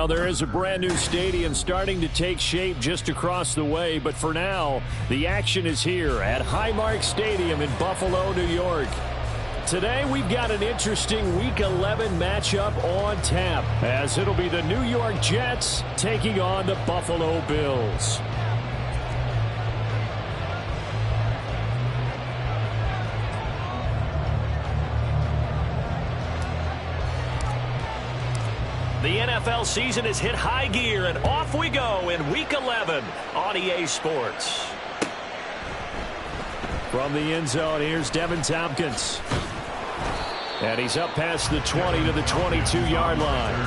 Well, there is a brand new stadium starting to take shape just across the way, but for now, the action is here at Highmark Stadium in Buffalo, New York. Today, we've got an interesting Week 11 matchup on tap, as it'll be the New York Jets taking on the Buffalo Bills. The NFL season has hit high gear, and off we go in Week 11 on EA Sports. From the end zone, here's Devin Tompkins. And he's up past the 20 to the 22-yard line.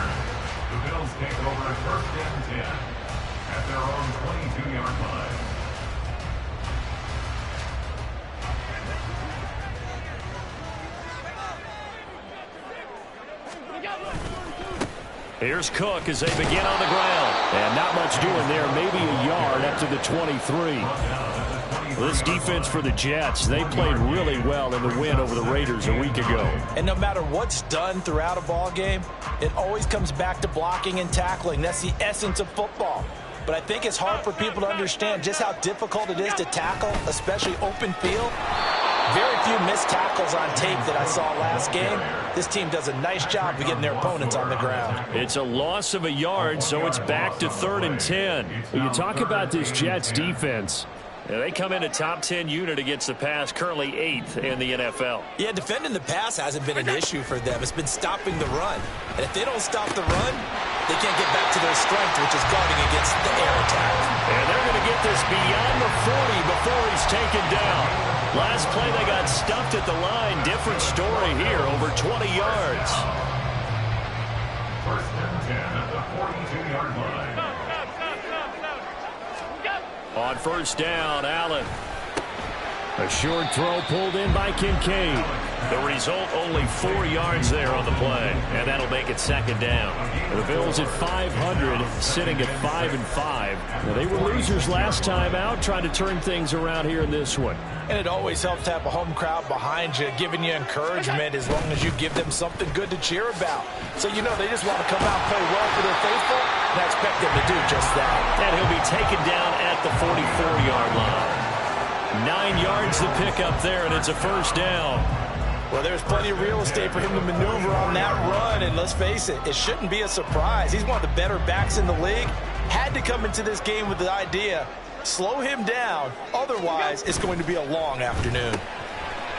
The Bills take over first and 10 at their own 22-yard line. Here's Cook as they begin on the ground. And not much doing there, maybe a yard up to the 23. This defense for the Jets, they played really well in the win over the Raiders a week ago. And no matter what's done throughout a ball game, it always comes back to blocking and tackling. That's the essence of football. But I think it's hard for people to understand just how difficult it is to tackle, especially open field. Very few missed tackles on tape that I saw last game. This team does a nice job of getting their opponents on the ground. It's a loss of a yard, so it's back to 3rd and 10. When you talk about this Jets defense, they come in a top 10 unit against the pass, currently 8th in the NFL. Yeah, defending the pass hasn't been an issue for them. It's been stopping the run. And if they don't stop the run, they can't get back to their strength, which is guarding against the air attack. And they're going to get this beyond the 40 before he's taken down. Last play, they got stuffed at the line. Different story here, over 20 yards. First and 10 at the 42-yard line. On first down, Allen. A short throw pulled in by Kincaid. The result, only 4 yards there on the play, and that'll make it 2nd down. The Bills at 500, sitting at 5-5. Well, they were losers last time out, trying to turn things around here in this one. And it always helps to have a home crowd behind you, giving you encouragement as long as you give them something good to cheer about. So, you know, they just want to come out and play well for their faithful, and I expect them to do just that. And he'll be taken down at the 44-yard line. 9 yards to pick up there, and it's a first down. Well, there's plenty of real estate for him to maneuver on that run, and let's face it, it shouldn't be a surprise. He's one of the better backs in the league. Had to come into this game with the idea, slow him down, otherwise it's going to be a long afternoon.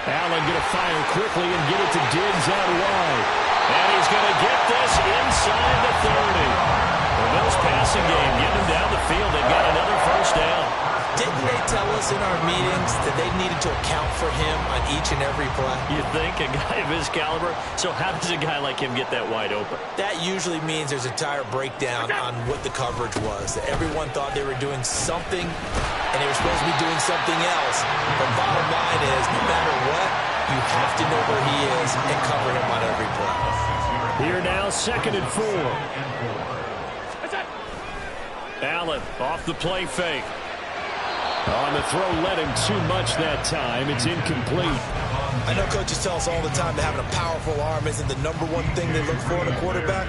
Allen going to fire quickly and get it to Diggs out wide. And he's going to get this inside the 30. The Bills passing game, getting him down the field. They've got another first down. Didn't they tell us in our meetings that they needed to account for him on each and every play? You think, a guy of his caliber? So how does a guy like him get that wide open? That usually means there's a entire breakdown on what the coverage was. That everyone thought they were doing something, and they were supposed to be doing something else. But bottom line is, no matter what, you have to know where he is and cover him on every play. Here now, 2nd and 4. Allen off the play fake. On the throw, led him too much that time. It's incomplete. I know coaches tell us all the time that having a powerful arm isn't the #1 thing they look for in a quarterback.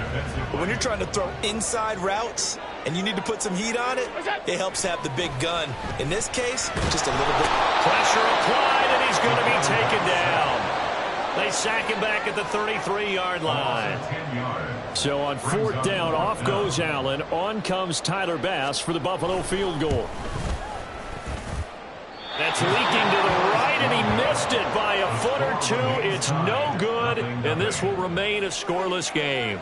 But when you're trying to throw inside routes and you need to put some heat on it, it helps to have the big gun. In this case, just a little bit. Pressure applied, and he's going to be taken down. They sack him back at the 33-yard line. So on 4th down, off goes Allen. On comes Tyler Bass for the Buffalo field goal. That's leaking to the right, and he missed it by a foot or two. It's no good, and this will remain a scoreless game.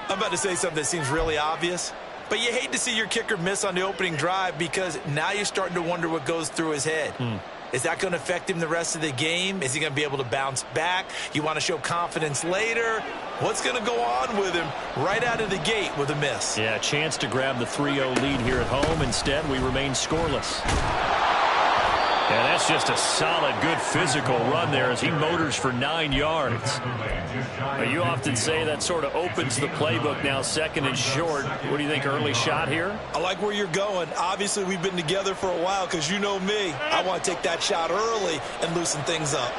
I'm about to say something that seems really obvious, but you hate to see your kicker miss on the opening drive because now you're starting to wonder what goes through his head. Is that going to affect him the rest of the game? Is he going to be able to bounce back? You want to show confidence later? What's going to go on with him right out of the gate with a miss? Yeah, a chance to grab the 3-0 lead here at home. Instead, we remain scoreless. And that's just a solid, good physical run there as he motors for 9 yards. You often say that sort of opens the playbook now, 2nd and short. What do you think, early shot here? I like where you're going. Obviously, we've been together for a while because you know me. I want to take that shot early and loosen things up.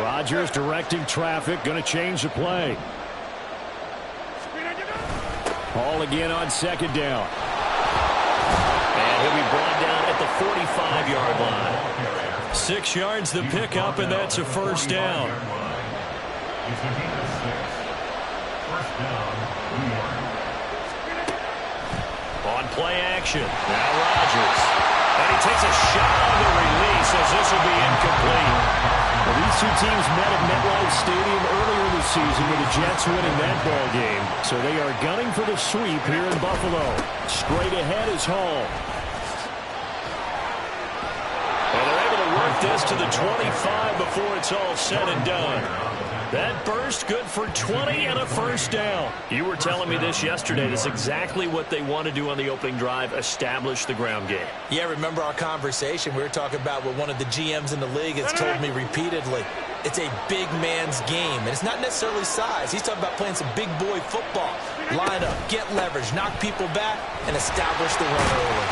Rodgers directing traffic, going to change the play. Ball again on second down. And he'll be brought down at the 45-yard line. 6 yards the pickup, and that's a first down. On play action, now Rodgers. And he takes a shot on the release as this will be incomplete. Well, these two teams met at MetLife Stadium earlier this season with the Jets winning that ball game. So they are gunning for the sweep here in Buffalo. Straight ahead is Hall. And they're able to work this to the 25 before it's all said and done. That burst good for 20 and a first down. You were telling me this yesterday. That's exactly what they want to do on the opening drive, establish the ground game. Yeah, remember our conversation? We were talking about what one of the GMs in the league has told me repeatedly. It's a big man's game, and it's not necessarily size. He's talking about playing some big boy football. Line up, get leverage, knock people back, and establish the run early.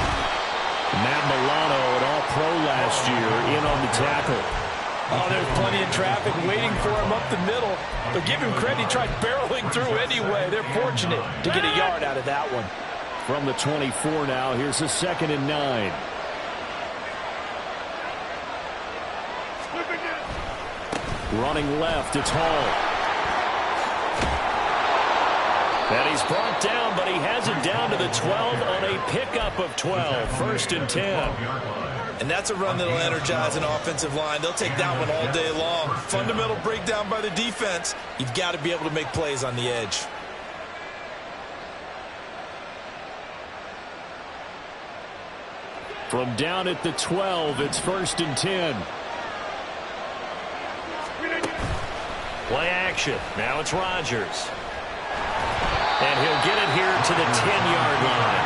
Matt Milano, an all-pro last year, in on the tackle. Oh, there's plenty of traffic waiting for him up the middle. But give him credit, he tried barreling through anyway. They're fortunate to get a yard out of that one. From the 24 now, here's a 2nd and 9. Running left, it's Hall. And he's brought down, but he has it down to the 12 on a pickup of 12. 1st and 10. And that's a run that'll energize an offensive line. They'll take that one all day long. Fundamental breakdown by the defense. You've got to be able to make plays on the edge. From down at the 12, it's 1st and 10. Play action. Now it's Rodgers. And he'll get it here to the 10-yard line.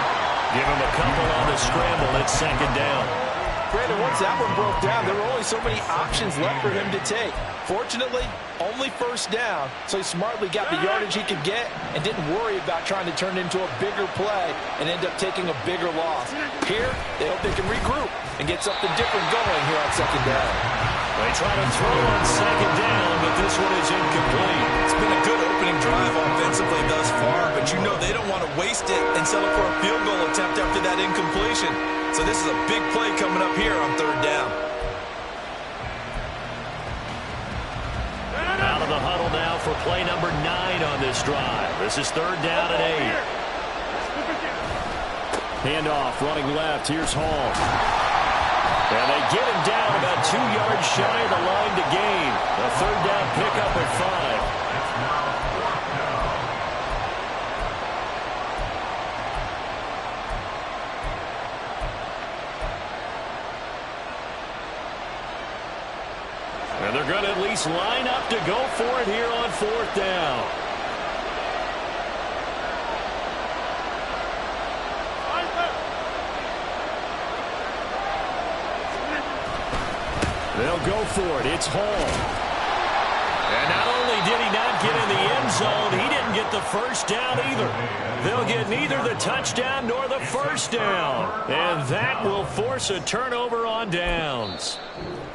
Give him a couple on the scramble. It's 2nd down. Brandon, once that one broke down, there were only so many options left for him to take. Fortunately, only 1st down, so he smartly got the yardage he could get and didn't worry about trying to turn it into a bigger play and end up taking a bigger loss. Here, they hope they can regroup and get something different going here on 2nd down. They try to throw on 2nd down, but this one is incomplete. It's been a good opening drive offensively thus far, but you know they don't want to waste it and settle for a field goal attempt after that incompletion. So this is a big play coming up here on 3rd down. Out of the huddle now for play number 9 on this drive. This is 3rd down and 8. Handoff, running left. Here's Hall. And they get him down about 2 yards shy of the line to gain. A 3rd down pickup at 5. And they're going to at least line up to go for it here on 4th down. They'll go for it. It's Hall. And not only did he not get in the end zone, he didn't get the first down either. They'll get neither the touchdown nor the first down. And that will force a turnover on downs.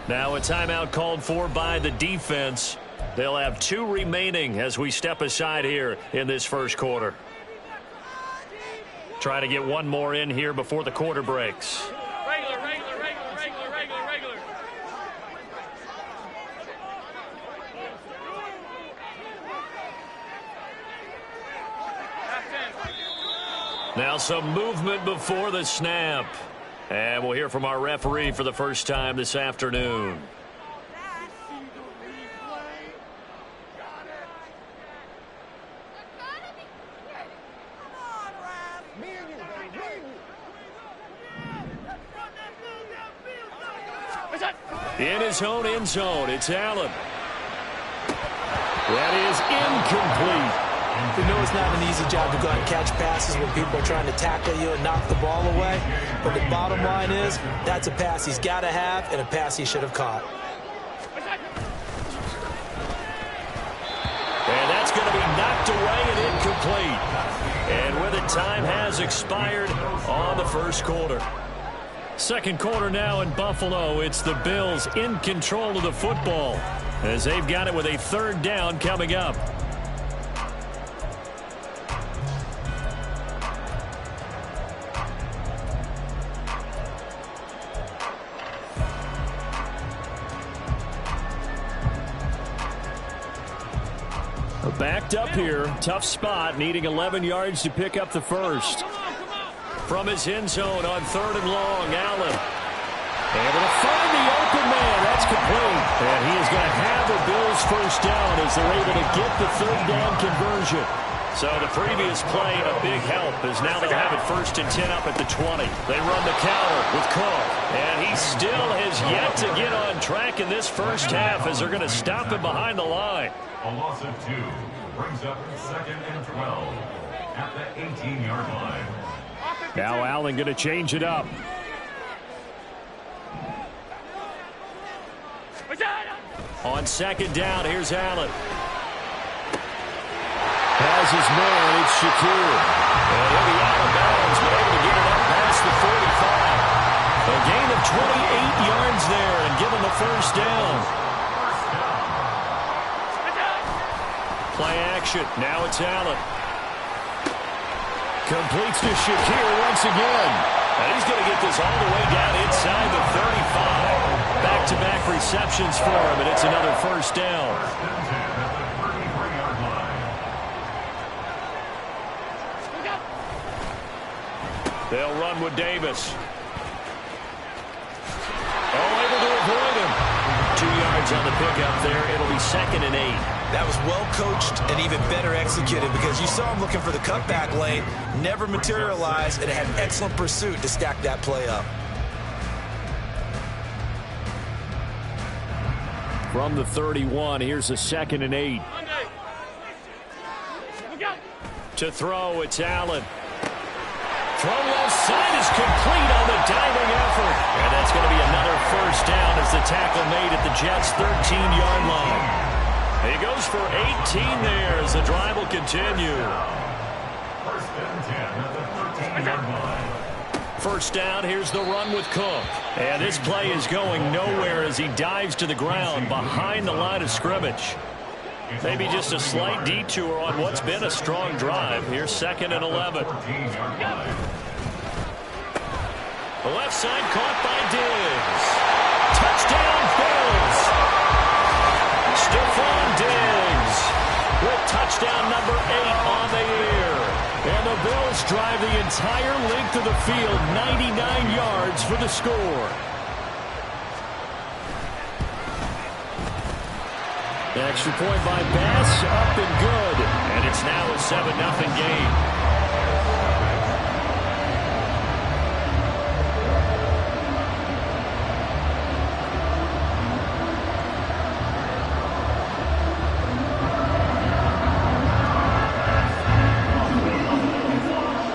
Now a timeout called for by the defense. They'll have 2 remaining as we step aside here in this first quarter. Try to get one more in here before the quarter breaks. Regular. Now some movement before the snap. And we'll hear from our referee for the first time this afternoon. In his own end zone, it's Allen. That is incomplete. We know it's not an easy job to go out and catch passes when people are trying to tackle you and knock the ball away. But the bottom line is, that's a pass he's got to have and a pass he should have caught. And that's going to be knocked away and incomplete. And with it, time has expired on the first quarter. Second quarter now in Buffalo. It's the Bills in control of the football. as they've got it with a third down coming up. Backed up here, tough spot, needing 11 yards to pick up the first. From his end zone on 3rd and long, Allen. Able to find the open man. That's complete. And he is going to have the Bills first down as they're able to get the third down conversion. So the previous play, a big help, as now they'll have it 1st and 10 up at the 20. They run the counter with Cook. And he still has yet to get on track in this first half as they're going to stop him behind the line. A loss of 2 brings up 2nd and 12 at the 18-yard line. Now Allen going to change it up. On 2nd down, here's Allen. Has his man, it's Shakir. And he'll be out of bounds, but able to get it up past the 45. A gain of 28 yards there and give him the first down. Play action. Now it's Allen. Completes to Shakir once again. And he's going to get this all the way down inside the 35. Back-to-back receptions for him, and it's another first down. They'll run with Davis. Oh, able to avoid him. 2 yards on the pickup there. It'll be 2nd and 8. That was well coached and even better executed because you saw him looking for the cutback lane, never materialized, and had excellent pursuit to stack that play up. From the 31, here's a 2nd and 8. To throw, it's Allen. Throw left side is complete on the diving effort. And that's going to be another first down as the tackle made at the Jets' 13-yard line. He goes for 18 there as the drive will continue. 1st and 10 at the 13-yard line. First down, here's the run with Cook. And this play is going nowhere as he dives to the ground behind the line of scrimmage. Maybe just a slight detour on what's been a strong drive. Here's 2nd and 11. The left side caught by Diggs. Touchdown, Bills. Stephon Diggs with touchdown number 8 on the year. And the Bills drive the entire length of the field, 99 yards for the score. The extra point by Bass, up and good. And it's now a 7-0 game.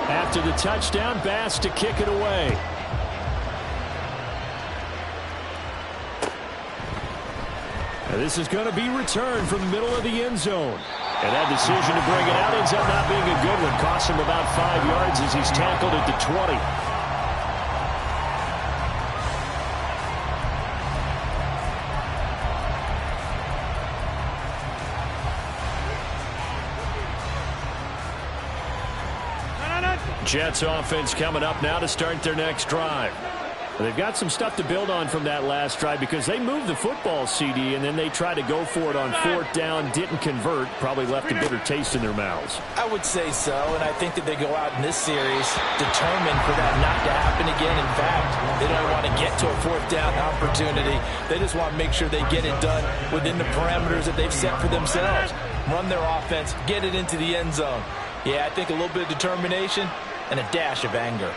After the touchdown, Bass to kick it away. And this is going to be returned from the middle of the end zone. And that decision to bring it out ends up not being a good one. Costs him about 5 yards as he's tackled at the 20. Jets offense coming up now to start their next drive. They've got some stuff to build on from that last drive because they moved the football, CD, and then they tried to go for it on 4th down, didn't convert, probably left a bitter taste in their mouths. I would say so, and I think that they go out in this series determined for that not to happen again. In fact, they don't want to get to a 4th down opportunity. They just want to make sure they get it done within the parameters that they've set for themselves. Run their offense, get it into the end zone. Yeah, I think a little bit of determination and a dash of anger.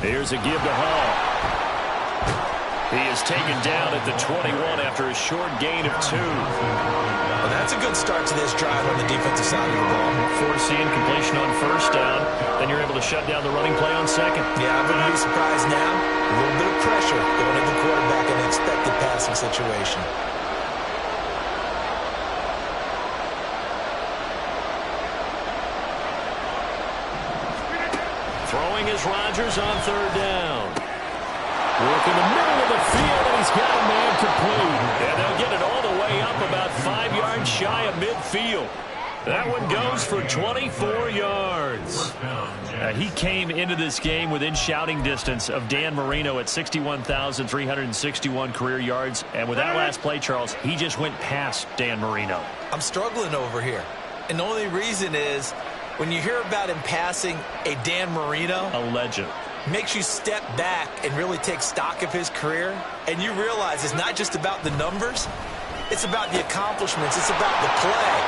Here's a give to Hall. He is taken down at the 21 after a short gain of 2. Well, that's a good start to this drive on the defensive side of the ball. Forcing completion on 1st down. Then you're able to shut down the running play on 2nd. Yeah, I wouldn't be surprised now. A little bit of pressure going at the quarterback in an expected passing situation. Throwing throwing is Rodgers on third down. Work in the middle of the field, and he's got a man complete. And they'll get it all the way up about 5 yards shy of midfield. That one goes for 24 yards. He came into this game within shouting distance of Dan Marino at 61,361 career yards. And with that last play, Charles, he just went past Dan Marino. I'm struggling over here. And the only reason is when you hear about him passing a Dan Marino, a legend, makes you step back and really take stock of his career. And you realize it's not just about the numbers. It's about the accomplishments. It's about the play.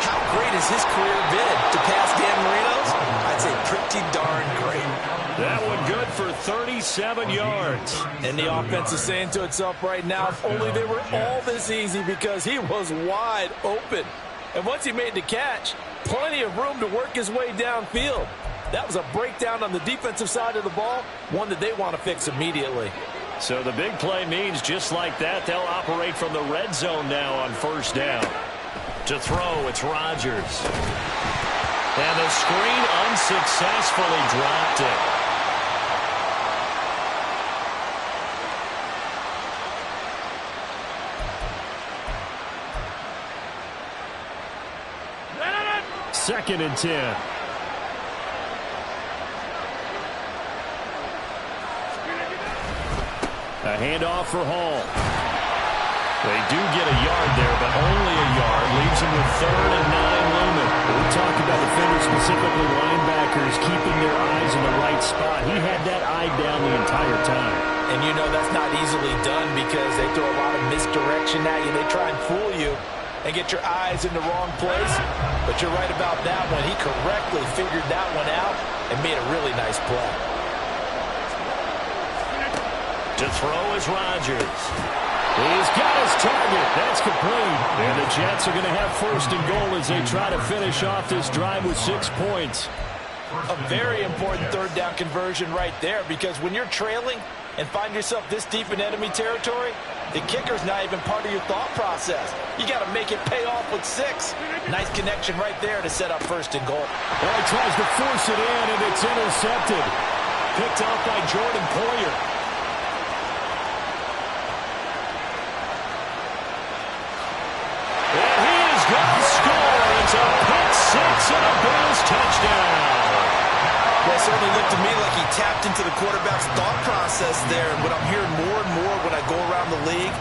How great has his career been to pass Dan Marino's? I'd say pretty darn great. That one good for 37 yards. And the offense is saying to itself right now, if only they were all this easy, because he was wide open. And once he made the catch, plenty of room to work his way downfield. That was a breakdown on the defensive side of the ball, one that they want to fix immediately. So the big play means just like that, they'll operate from the red zone now on first down. To throw, it's Rodgers. And the screen unsuccessfully dropped it. Second and 10. A handoff for Hall. They do get a yard there, but only a yard. Leaves them with 3rd and 9 looming. We talked about defenders, specifically linebackers, keeping their eyes in the right spot. He had that eye down the entire time. And you know that's not easily done because they throw a lot of misdirection at you. They try and fool you and get your eyes in the wrong place. But you're right about that one. He correctly figured that one out and made a really nice play. To throw is Rodgers. He's got his target. That's complete. And the Jets are going to have 1st and goal as they try to finish off this drive with 6 points. A very important 3rd down conversion right there, because when you're trailing and find yourself this deep in enemy territory, the kicker's not even part of your thought process. You got to make it pay off with 6. Nice connection right there to set up 1st and goal. Well, he tries to force it in, and it's intercepted. Picked off by Jordan Poyer. It's a pick 6 and a Bills touchdown. Well, it certainly looked to me like he tapped into the quarterback's thought process there. And what I'm hearing more and more when I go around the league,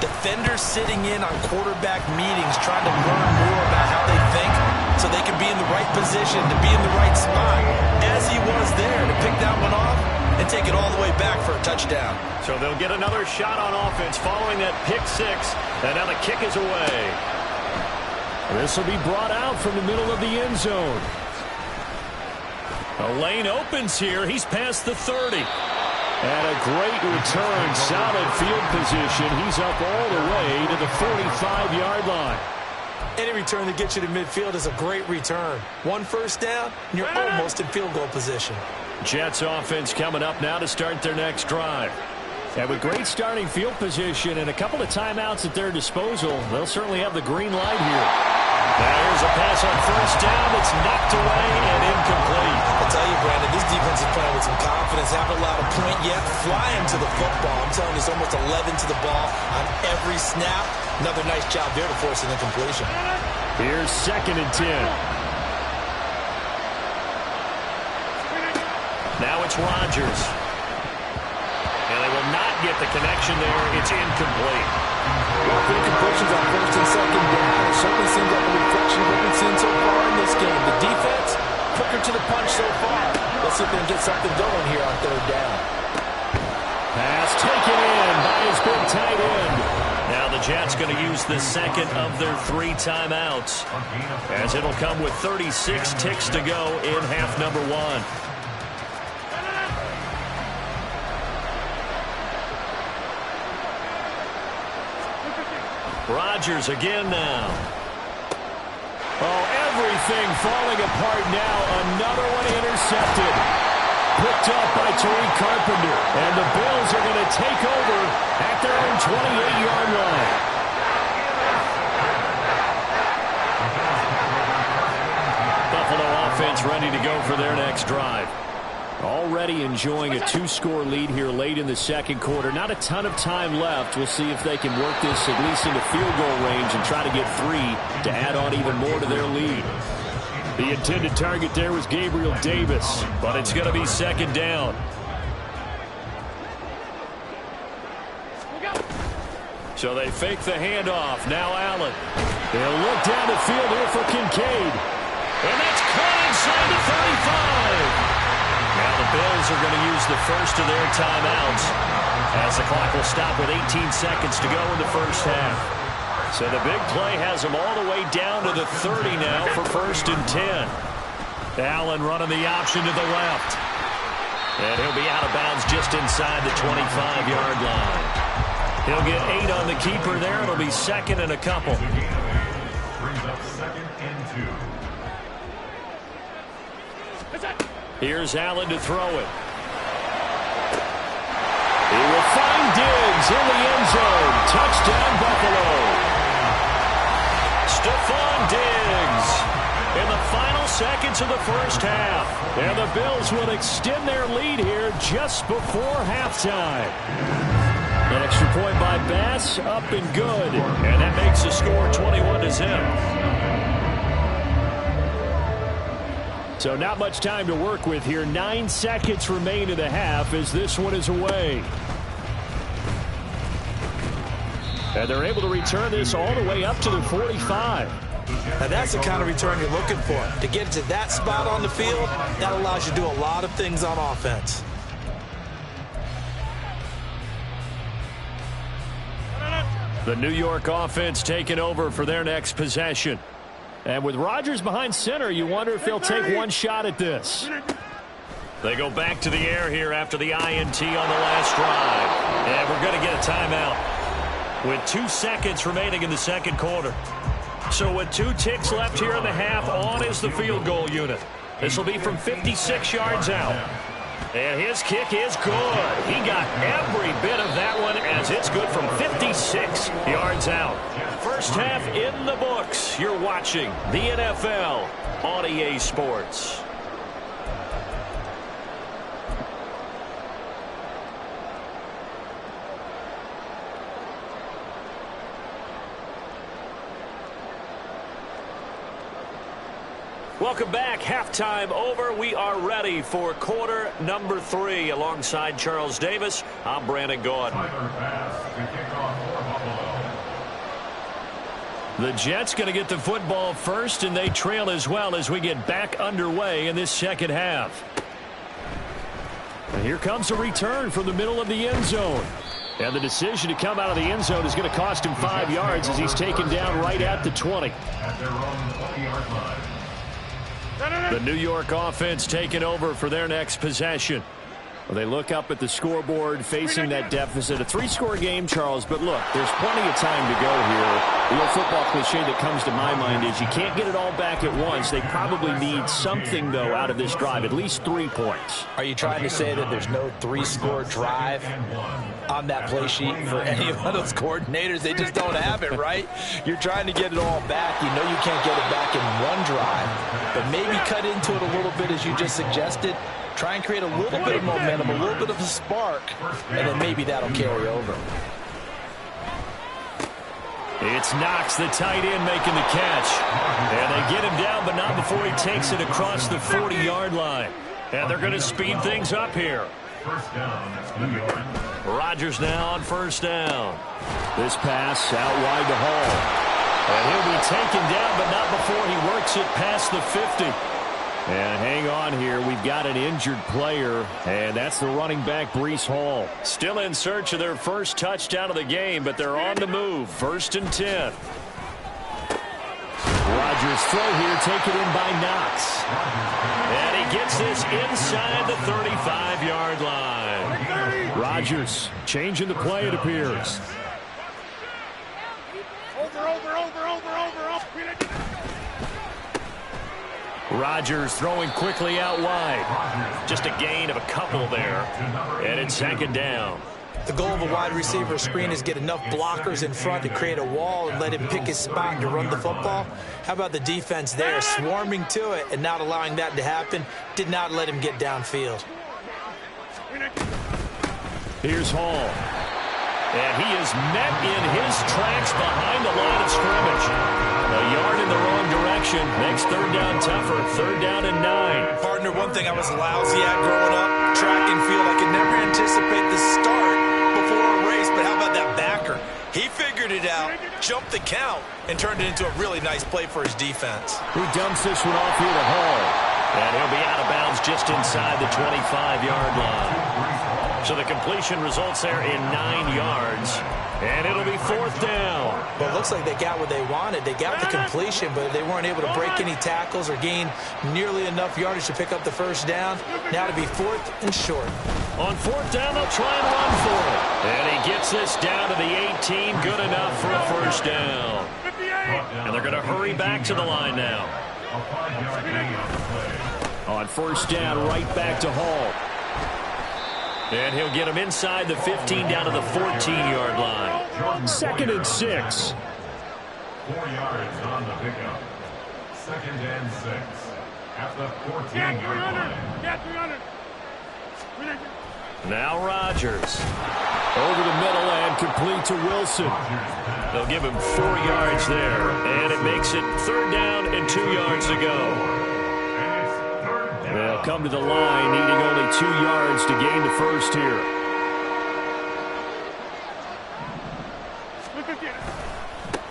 defenders sitting in on quarterback meetings trying to learn more about how they think so they can be in the right position, to be in the right spot, as he was there, to pick that one off and take it all the way back for a touchdown. So they'll get another shot on offense following that pick 6, and now the kick is away. This will be brought out from the middle of the end zone. A lane opens here. He's past the 30. And a great return. Solid field position. He's up all the way to the 45-yard line. Any return that gets you to midfield is a great return. 1 first down, and you're almost in field goal position. Jets offense coming up now to start their next drive. And with great starting field position and a couple of timeouts at their disposal, they'll certainly have the green light here. Now here's a pass on first down that's knocked away and incomplete. I'll tell you, Brandon, this defense is playing with some confidence. Haven't allowed a point yet. Flying to the football. I'm telling you, it's almost 11 to the ball on every snap. Another nice job there to force an incompletion. Here's 2nd and 10. Now it's Rodgers. And they will not get the connection there. It's incomplete. Well, incompletions on 1st and 2nd down. It certainly seems like a reflection of what we've seen so far in this game. The defense, quicker to the punch so far. Let's see if they can get something going here on 3rd down. Pass taken in by his big tight end. Now the Jets going to use the 2nd of their 3 timeouts, as it'll come with 36 ticks to go in half number 1. Rodgers again now. Oh, everything falling apart now. Another one intercepted. Picked up by Tariq Carpenter. And the Bills are going to take over at their own 28-yard line. Buffalo offense ready to go for their next drive. Already enjoying a 2-score lead here late in the second quarter. Not a ton of time left. We'll see if they can work this at least into field goal range and try to get 3 to add on even more to their lead. The intended target there was Gabriel Davis, but it's going to be second down. So they fake the handoff. Now Allen. They'll look down the field here for Kincaid. And that's caught inside the 35. Now the Bills are going to use the first of their timeouts as the clock will stop with 18 seconds to go in the first half. So the big play has them all the way down to the 30 now for 1st and 10. Allen running the option to the left. And he'll be out of bounds just inside the 25-yard line. He'll get 8 on the keeper there. It'll be second and a couple. Brings up 2nd and 2. Here's Allen to throw it. He will find Diggs in the end zone. Touchdown, Buffalo. Stephon Diggs in the final seconds of the first half. And the Bills will extend their lead here just before halftime. An extra point by Bass, up and good. And that makes the score 21-0. So not much time to work with here. 9 seconds remain in the half as this one is away. And they're able to return this all the way up to the 45. Now that's the kind of return you're looking for. To get to that spot on the field, that allows you to do a lot of things on offense. The New York offense taking over for their next possession. And with Rodgers behind center, you wonder if they'll take one shot at this. They go back to the air here after the INT on the last drive. And we're going to get a timeout with 2 seconds remaining in the second quarter. So with 2 ticks left here in the half, on is the field goal unit. This will be from 56 yards out. And his kick is good. He got every bit of that one as it's good from 56 yards out. First half in the books. You're watching the NFL on EA Sports. Welcome back. Halftime over. We are ready for quarter number 3. Alongside Charles Davis, I'm Brandon Gaudin. The Jets going to get the football first, and they trail as well as we get back underway in this second half. And here comes a return from the middle of the end zone. And the decision to come out of the end zone is going to cost him 5 yards as he's taken down right at the 20. At their own 20-yard line. The New York offense taking over for their next possession. Well, they look up at the scoreboard facing that deficit. A 3-score game, Charles, but look, there's plenty of time to go here. The old football cliche that comes to my mind is you can't get it all back at once. They probably need something, though, out of this drive, at least 3 points. Are you trying to say that there's no 3-score drive on that play sheet for any of those coordinators? They just don't have it, right? You're trying to get it all back. You know you can't get it back in one drive, but maybe cut into it a little bit as you just suggested. Try and create a little bit of momentum, a little bit of a spark, and then maybe that'll carry over. It's Knox, the tight end, making the catch. And they get him down, but not before he takes it across the 40-yard line. And they're going to speed things up here. First down, New York. Rodgers now on first down. This pass out wide to Hall. And he'll be taken down, but not before he works it past the 50. And hang on here. We've got an injured player, and that's the running back, Breece Hall. Still in search of their first touchdown of the game, but they're on the move. 1st and 10. Rodgers throw here, taken in by Knox. And he gets this inside the 35-yard line. Rodgers changing the play, it appears. Rodgers throwing quickly out wide. Just a gain of a couple there. And it's second down. The goal of a wide receiver screen is get enough blockers in front to create a wall and let him pick his spot to run the football. How about the defense there, swarming to it and not allowing that to happen? Did not let him get downfield. Here's Hall. And he is met in his tracks behind the line of scrimmage. A yard in the wrong direction makes third down tougher. Third down and 9. Partner, one thing I was lousy at growing up, track and field. I could never anticipate the start before a race, but how about that backer? He figured it out, jumped the count, and turned it into a really nice play for his defense. He dumps this one off here to Hall. And he'll be out of bounds just inside the 25-yard line. So the completion results there in 9 yards. And it'll be fourth down. But it looks like they got what they wanted. They got the completion, but they weren't able to break any tackles or gain nearly enough yardage to pick up the first down. Now to be fourth and short. On fourth down, they'll try and run for it. And he gets this down to the 18. Good enough for a first down. And they're going to hurry back to the line now. On first down, right back to Hall. And he'll get him inside the 15 down to the 14-yard line. Second and 6. 4 yards on the pickup. Second and 6. At the 14-yard line. Get 300. Now Rodgers. Over the middle and complete to Wilson. They'll give him 4 yards there. And it makes it third down and 2 yards to go. They'll come to the line, needing only 2 yards to gain the first here.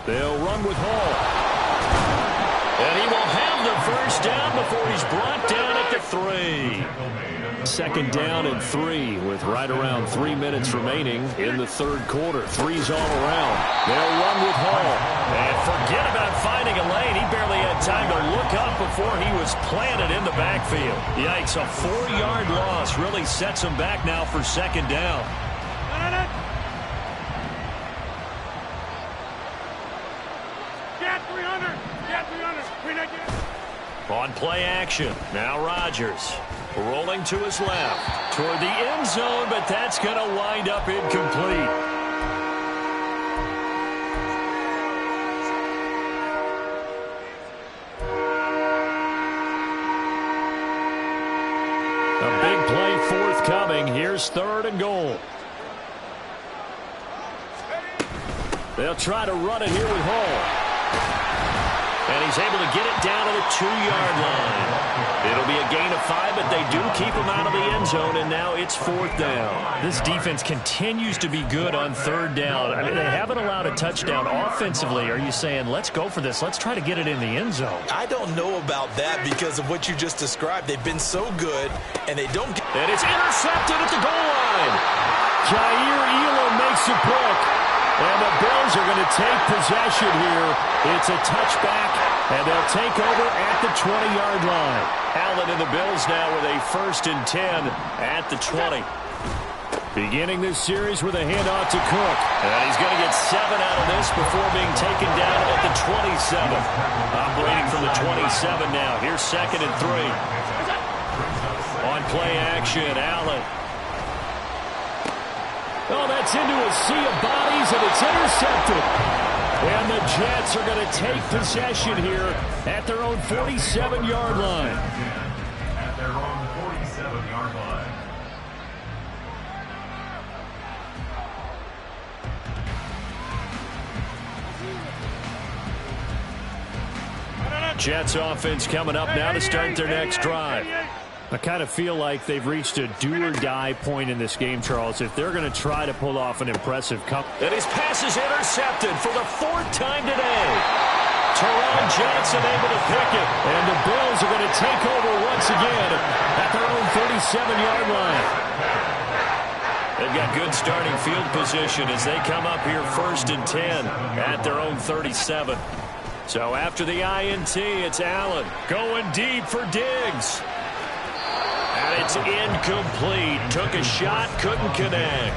They'll run with Hall. And he will have the first down before he's brought down at the 3. Second down and 3 with right around 3 minutes remaining in the third quarter. 3's all around. They'll run with Hall. And forget about finding a lane. He barely had time to look up before he was planted in the backfield. Yikes, a 4-yard loss really sets him back now for second down. Get 300. Get 300. On play action, now Rodgers. Rolling to his left toward the end zone, but that's going to wind up incomplete. A big play forthcoming. Here's third and goal. They'll try to run it here with Hall. And he's able to get it down to the 2-yard line. It'll be a gain of 5, but they do keep him out of the end zone, and now it's fourth down. This defense continues to be good on third down. I mean, they haven't allowed a touchdown offensively. Are you saying, let's go for this, let's try to get it in the end zone? I don't know about that because of what you just described. They've been so good, and they don't get... And it's intercepted at the goal line. Jair Elam makes a pick. And the Bills are going to take possession here. It's a touchback, and they'll take over at the 20-yard line. Allen and the Bills now with a 1st and 10 at the 20. Beginning this series with a handoff to Cook. And he's going to get 7 out of this before being taken down at the 27. Operating from the 27 now. Here's 2nd and 3. On play action, Allen. Oh, that's into a sea of bodies, and it's intercepted. And the Jets are going to take possession here at their own 47-yard line. At their own 47-yard line. Jets offense coming up now to start their next drive. I kind of feel like they've reached a do-or-die point in this game, Charles, if they're going to try to pull off an impressive comeback. And his pass is intercepted for the 4th time today. Teron Johnson able to pick it. And the Bills are going to take over once again at their own 37-yard line. They've got good starting field position as they come up here 1st and 10 at their own 37. So after the INT, it's Allen going deep for Diggs. And it's incomplete. Took a shot, couldn't connect.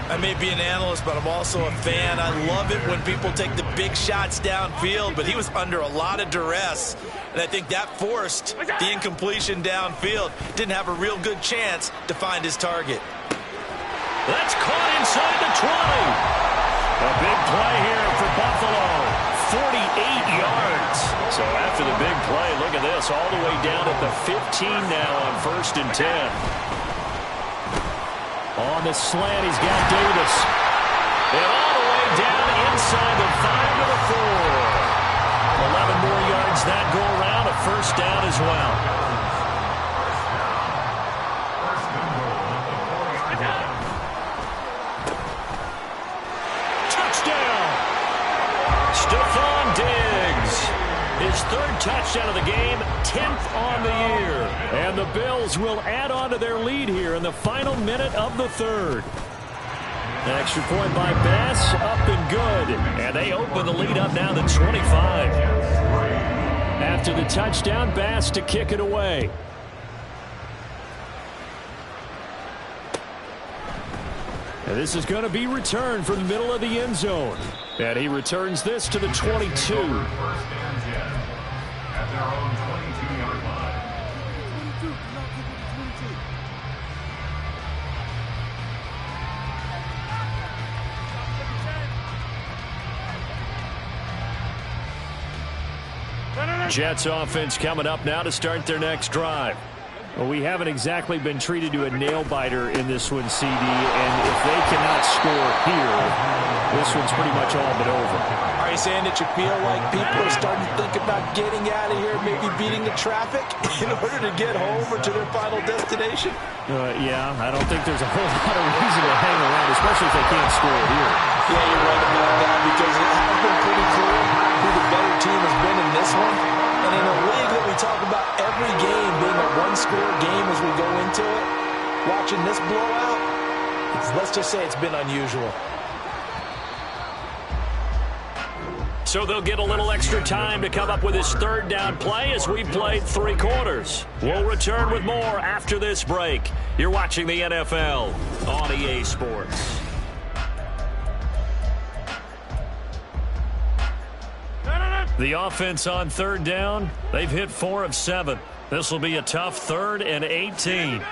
I may be an analyst, but I'm also a fan. I love it when people take the big shots downfield, but he was under a lot of duress, and I think that forced the incompletion downfield. Didn't have a real good chance to find his target. That's caught inside the 20. A big play here for Buffalo. 48 yards. So after the big play, look at this, all the way down at the 15 now on 1st and 10. on the slant. He's got Davis. And all the way down inside the 5 to the 4. 11 more yards that go around. A first down as well. Touchdown! Stephon Diggs. His third touchdown of the game, 10th on the year. And the Bills will add on to their lead here in the final minute of the third. An extra point by Bass, up and good. And they open the lead up now to 25. After the touchdown, Bass to kick it away. And this is going to be returned from the middle of the end zone. And he returns this to the 22. First and 10 at their own 22-yard line. Jets offense coming up now to start their next drive. Well, we haven't exactly been treated to a nail-biter in this one, CD, and if they cannot score here, this one's pretty much all but over. Are you saying that you feel like people are starting to think about getting out of here, maybe beating the traffic in order to get home or to their final destination? Yeah, I don't think there's a whole lot of reason to hang around, especially if they can't score here. Yeah, you're right about that, because it has been pretty clear who the better team has been in this one. And in a league that we talk about every game being a one-score game as we go into it, watching this blowout, let's just say it's been unusual. So they'll get a little extra time to come up with his third down play as we played 3 quarters. We'll return with more after this break. You're watching the NFL on EA Sports. The offense on third down, they've hit 4 of 7. This will be a tough 3rd and 18.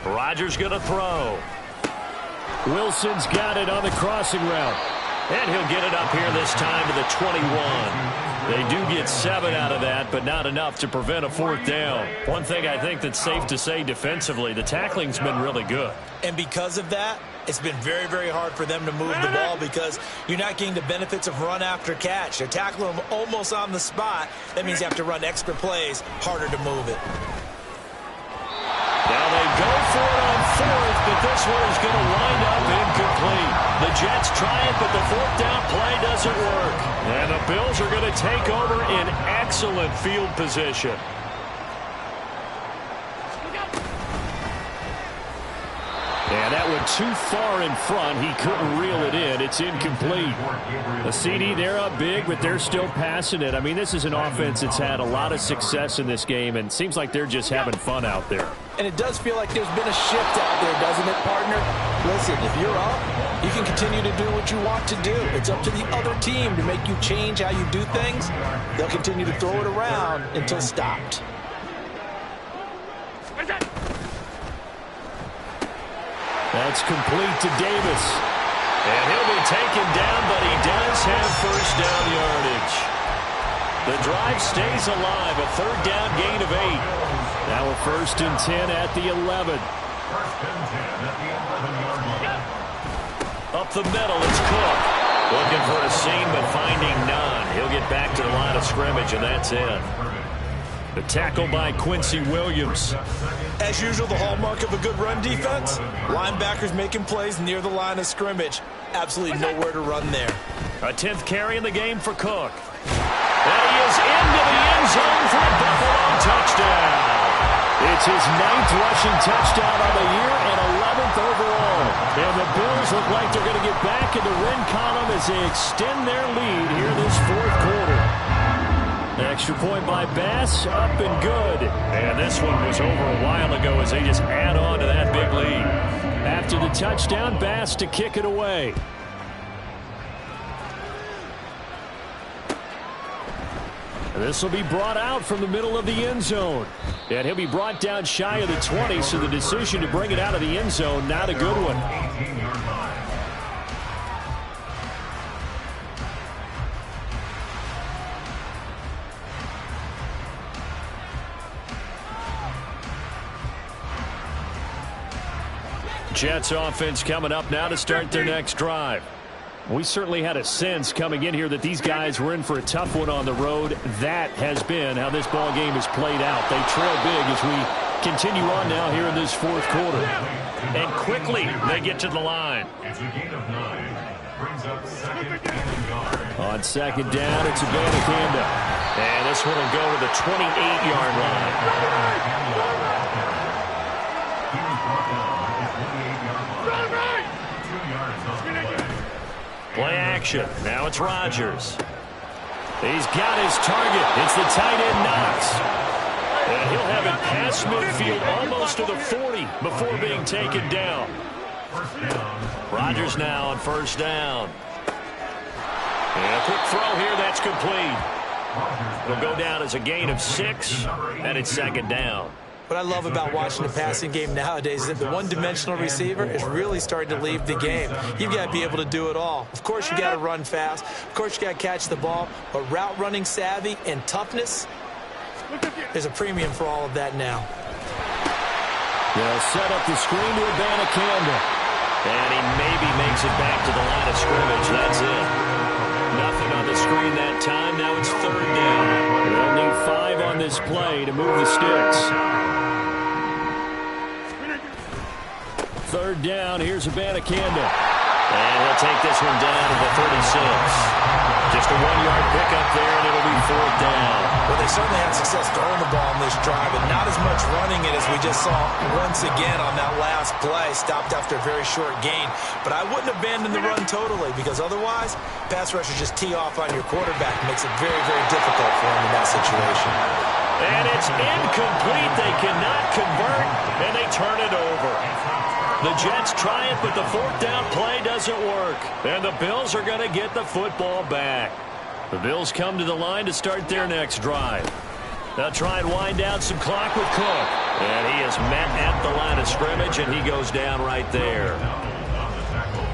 Rodgers going to throw. Wilson's got it on the crossing route. And he'll get it up here this time to the 21. They do get 7 out of that, but not enough to prevent a 4th down. One thing I think that's safe to say defensively, the tackling's been really good. And because of that, it's been very, very hard for them to move the ball because you're not getting the benefits of run after catch. They're tackling them almost on the spot. That means you have to run extra plays, harder to move it. Now they go for it on 4th, but this one is going to wind up incomplete. The Jets try it, but the 4th down play doesn't work. And the Bills are going to take over in excellent field position. And that went too far in front. He couldn't reel it in. It's incomplete. The CD, they're up big, but they're still passing it. I mean, this is an offense that's had a lot of success in this game, and it seems like they're just having fun out there. And it does feel like there's been a shift out there, doesn't it, partner? Listen, if you're up, you can continue to do what you want to do. It's up to the other team to make you change how you do things. They'll continue to throw it around until stopped. That's complete to Davis. And he'll be taken down, but he does have first down yardage. The drive stays alive, a 3rd down gain of 8. Now a 1st and 10 at the 11. First and 10 at the 11-yard line. Up the middle, it's Cook. Looking for a seam, but finding none. He'll get back to the line of scrimmage, and that's it. The tackle by Quincy Williams. As usual, the hallmark of a good run defense, linebackers making plays near the line of scrimmage. Absolutely nowhere to run there. A 10th carry in the game for Cook. And he is into the end zone for a Buffalo touchdown. It's his 9th rushing touchdown on the year and 11th overall. And the Bills look like they're going to get back in the win column as they extend their lead here this 4th quarter. Extra point by Bass, up and good. And this one was over a while ago as they just add on to that big lead. After the touchdown, Bass to kick it away. And this will be brought out from the middle of the end zone. And he'll be brought down shy of the 20, so the decision to bring it out of the end zone, not a good one. 18-yard line. Jets offense coming up now to start their next drive. We certainly had a sense coming in here that these guys were in for a tough one on the road. That has been how this ball game has played out. They trail big as we continue on now here in this fourth quarter. And quickly they get to the line. It's a gain of 9. Brings up second and yard. On second down, it's Abanikanda. And this one will go to the 28-yard line. He was brought down at the 28-yard line. 2 yards on the play. Play action. Now it's Rodgers. He's got his target. It's the tight end Knox. And he'll have it past midfield almost to the 40 before being taken down. Rodgers now on first down. And a quick throw here. That's complete. It'll go down as a gain of 6, and it's second down. What I love about watching the passing game nowadays is that the one-dimensional receiver is really starting to leave the game. You've got to be able to do it all. Of course, you got to run fast. Of course, you got to catch the ball. But route running savvy and toughness, there's a premium for all of that now. They'll set up the screen to Abanikanda. And he maybe makes it back to the line of scrimmage. That's it. Nothing on the screen that time. Now it's third down. They'll need 5 on this play to move the sticks. Third down. Here's Abanikanda. And he'll take this one down to the 36. Just a 1-yard pickup there, and it'll be fourth down. Well, they certainly had success throwing the ball on this drive, and not as much running it as we just saw once again on that last play. Stopped after a very short gain. But I wouldn't abandon the run totally, because otherwise, pass rushers just tee off on your quarterback. Makes it very, very difficult for him in that situation. And it's incomplete. They cannot convert, and they turn it over. The Jets try it, but the fourth down play doesn't work. And the Bills are going to get the football back. The Bills come to the line to start their next drive. They'll try and wind down some clock with Cook. And he is met at the line of scrimmage, and he goes down right there.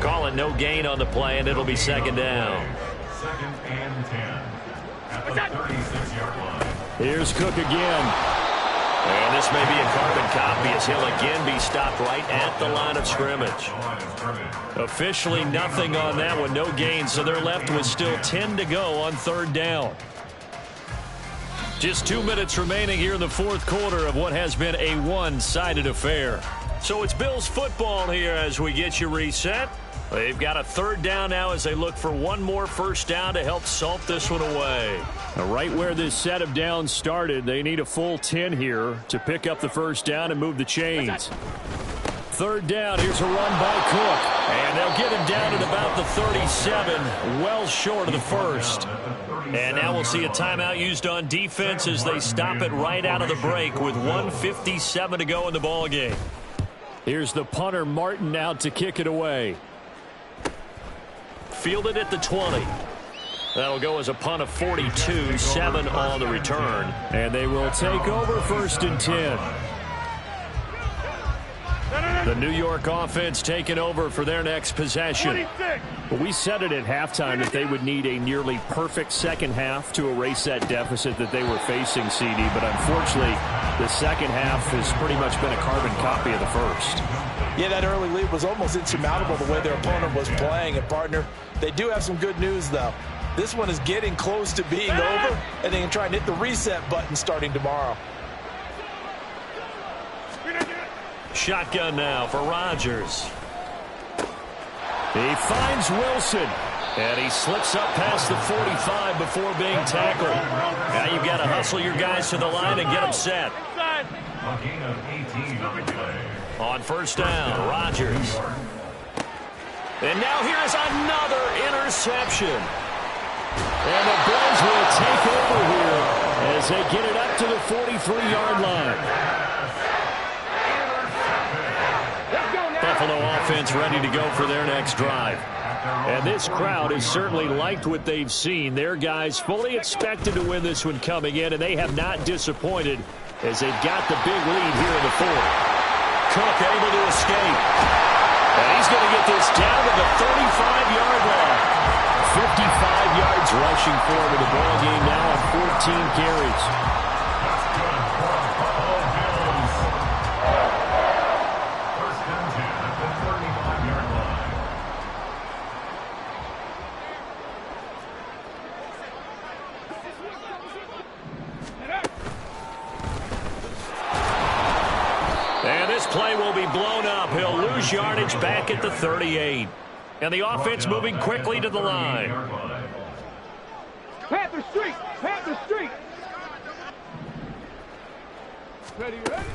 Calling no gain on the play, and it'll be second down. Second and 10 at the 36-yard line. Here's Cook again. And this may be a carbon copy as he'll again be stopped right at the line of scrimmage. Officially nothing on that one, no gain, so they're left with still 10 to go on third down. Just 2 minutes remaining here in the fourth quarter of what has been a one-sided affair. So it's Bills football here as we get you reset. They've got a third down now as they look for one more first down to help salt this one away. Right where this set of downs started, they need a full 10 here to pick up the first down and move the chains. Third down, here's a run by Cook. And they'll get him down at about the 37, well short of the first. And now we'll see a timeout used on defense as they stop it right out of the break with 1:57 to go in the ball game. Here's the punter, Martin, out to kick it away. Fielded at the 20. That'll go as a punt of 42, 7 on the return. And they will take over first and 10. The New York offense taking over for their next possession. We said it at halftime that they would need a nearly perfect second half to erase that deficit that they were facing, CD. But unfortunately, the second half has pretty much been a carbon copy of the first. Yeah, that early lead was almost insurmountable the way their opponent was playing. And, partner, they do have some good news, though. This one is getting close to being over, and they can try and hit the reset button starting tomorrow. Shotgun now for Rodgers. He finds Wilson, and he slips up past the 45 before being tackled. Now you've got to hustle your guys to the line and get them set. A gain of 18 on the play. On first down, Rodgers. And now here's another interception. And the Bills will take over here as they get it up to the 43-yard line. Buffalo offense ready to go for their next drive. And this crowd has certainly liked what they've seen. Their guys fully expected to win this one coming in, and they have not disappointed as they've got the big lead here in the fourth. Cook able to escape. And he's going to get this down to the 35-yard line. 55 yards rushing for him in the ball game now on 14 carries. He'll lose yardage back at the 38. And the offense moving quickly to the line. Panther Street! Panther Street! Ready, ready?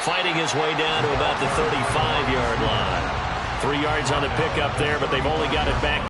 Fighting his way down to about the 35-yard line. 3 yards on the pickup there, but they've only got it back